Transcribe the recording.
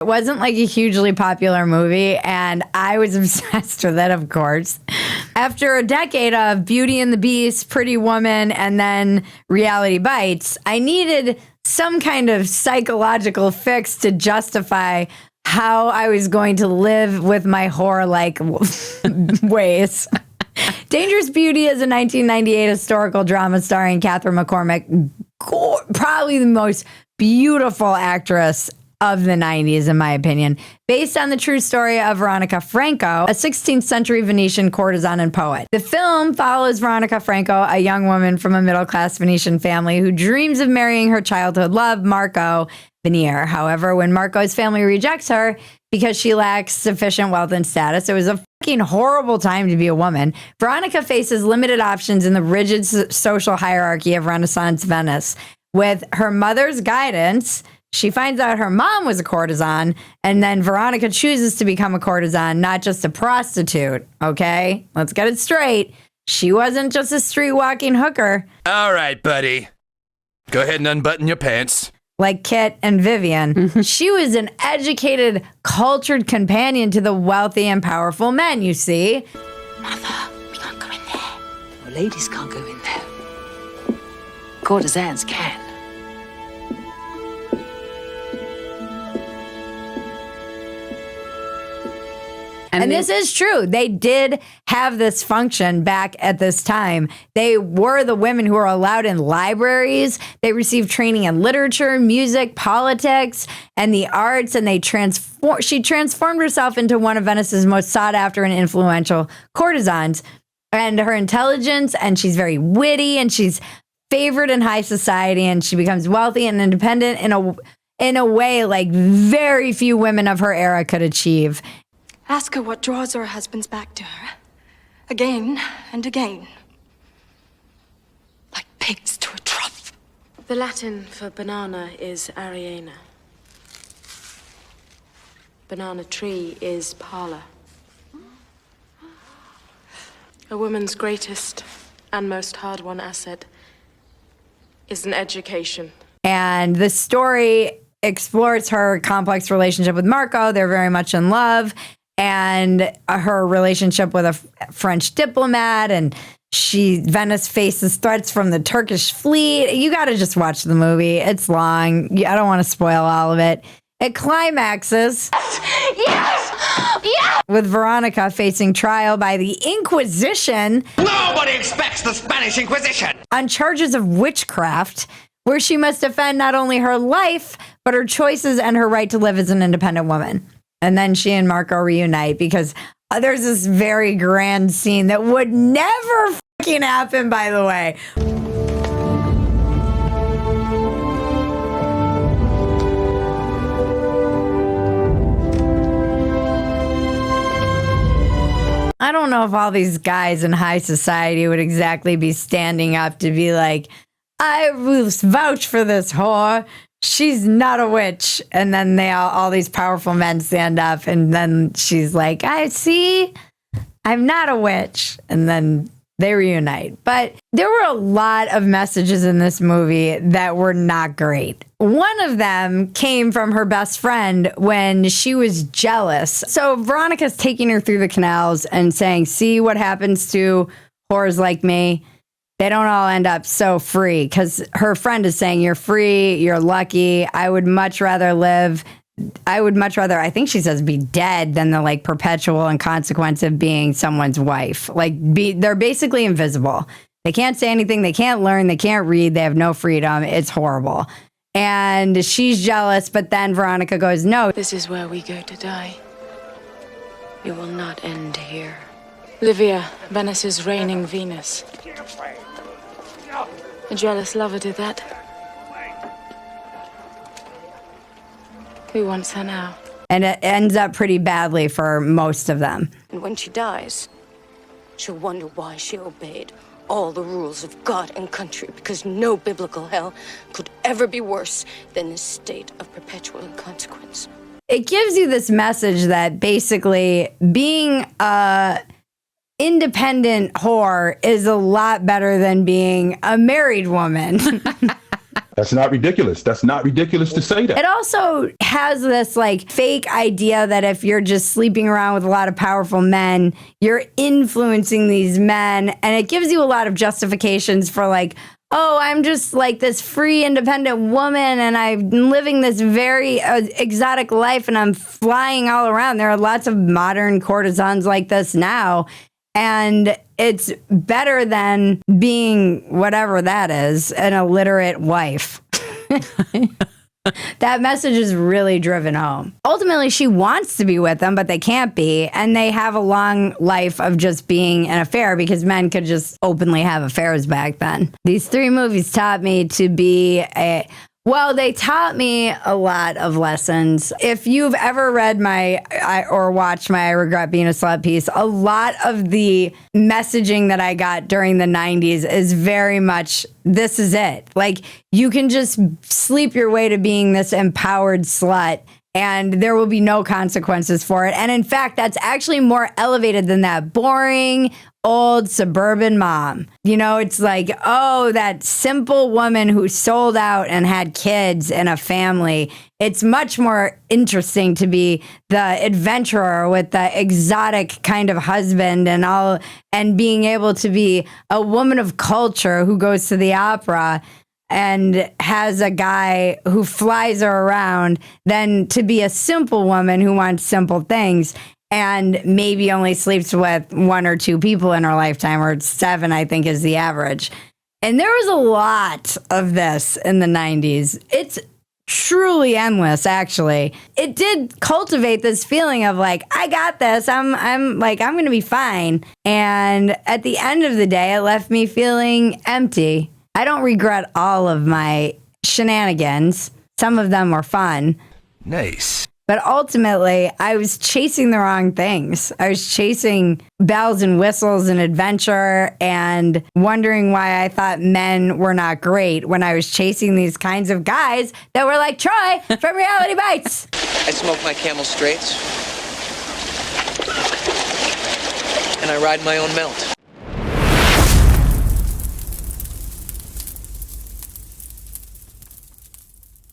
It wasn't like a hugely popular movie, and I was obsessed with it, of course. After a decade of Beauty and the Beast, Pretty Woman, and then Reality Bites, I needed some kind of psychological fix to justify how I was going to live with my horror-like ways. Dangerous Beauty is a 1998 historical drama starring Catherine McCormack, probably the most beautiful actress of the 90s, in my opinion, based on the true story of Veronica Franco, a 16th century Venetian courtesan and poet. The film follows Veronica Franco, a young woman from a middle-class Venetian family who dreams of marrying her childhood love, Marco Venier. However, when Marco's family rejects her because she lacks sufficient wealth and status, it was a fucking horrible time to be a woman. Veronica faces limited options in the rigid social hierarchy of Renaissance Venice. With her mother's guidance, she finds out her mom was a courtesan, and then Veronica chooses to become a courtesan, not just a prostitute, okay? Let's get it straight. She wasn't just a street-walking hooker. All right, buddy. Go ahead and unbutton your pants. Like Kit and Vivian. She was an educated, cultured companion to the wealthy and powerful men, you see. Mother, we can't go in there. Well, ladies can't go in there. Courtesans can. And this is true. They did have this function back at this time. They were the women who were allowed in libraries. They received training in literature, music, politics, and the arts. And she transformed herself into one of Venice's most sought after and influential courtesans. And her intelligence, and she's very witty, and she's favored in high society, and she becomes wealthy and independent in a way like very few women of her era could achieve. Ask her what draws her husbands back to her. Again and again. Like pigs to a trough. The Latin for banana is ariana. Banana tree is parlor. A woman's greatest and most hard-won asset is an education. And the story explores her complex relationship with Marco. They're very much in love. And her relationship with a French diplomat, and Venice faces threats from the Turkish fleet. You got to just watch the movie. It's long. I don't want to spoil all of it. It climaxes with Veronica facing trial by the Inquisition. Nobody expects the Spanish Inquisition! On charges of witchcraft, where she must defend not only her life, but her choices and her right to live as an independent woman. And then she and Marco reunite because there's this very grand scene that would never fucking happen, by the way. I don't know if all these guys in high society would exactly be standing up to be like, I will vouch for this whore. She's not a witch. And then all these powerful men stand up, and then she's like, I see, I'm not a witch. And then they reunite. But there were a lot of messages in this movie that were not great. One of them came from her best friend when she was jealous. So Veronica's taking her through the canals and saying, see what happens to whores like me. They don't all end up so free, because her friend is saying, you're free, you're lucky. I would much rather, I think she says, be dead than the like perpetual and consequence of being someone's wife. They're basically invisible. They can't say anything. They can't learn. They can't read. They have no freedom. It's horrible. And she's jealous, but then Veronica goes, no. This is where we go to die. It will not end here. Livia, Venice's reigning Venus. A jealous lover did that. Who wants her now? And it ends up pretty badly for most of them. And when she dies, she'll wonder why she obeyed all the rules of God and country, because no biblical hell could ever be worse than this state of perpetual inconsequence. It gives you this message that basically being a independent whore is a lot better than being a married woman. That's not ridiculous. That's not ridiculous to say that. It also has this like fake idea that if you're just sleeping around with a lot of powerful men, you're influencing these men. And it gives you a lot of justifications for like, oh, I'm just like this free, independent woman and I'm living this very exotic life and I'm flying all around. There are lots of modern courtesans like this now. And it's better than being whatever that is, an illiterate wife. That message is really driven home. Ultimately, she wants to be with them, but they can't be. And they have a long life of just being an affair because men could just openly have affairs back then. These 3 movies taught me to be they taught me a lot of lessons. If you've ever read or watched my I Regret Being a Slut piece, a lot of the messaging that I got during the 90s is very much, this is it. Like, you can just sleep your way to being this empowered slut and there will be no consequences for it. And in fact, that's actually more elevated than that boring old suburban mom. You know, it's like, oh, that simple woman who sold out and had kids and a family. It's much more interesting to be the adventurer with the exotic kind of husband and being able to be a woman of culture who goes to the opera and has a guy who flies her around than to be a simple woman who wants simple things and maybe only sleeps with 1 or 2 people in her lifetime, or 7, I think, is the average. And there was a lot of this in the 90s. It's truly endless, actually. It did cultivate this feeling of like, I got this. I'm going to be fine. And at the end of the day, it left me feeling empty. I don't regret all of my shenanigans. Some of them were fun. Nice. But ultimately, I was chasing the wrong things. I was chasing bells and whistles and adventure and wondering why I thought men were not great when I was chasing these kinds of guys that were like Troy from Reality Bites. I smoke my Camel Straights, and I ride my own melt.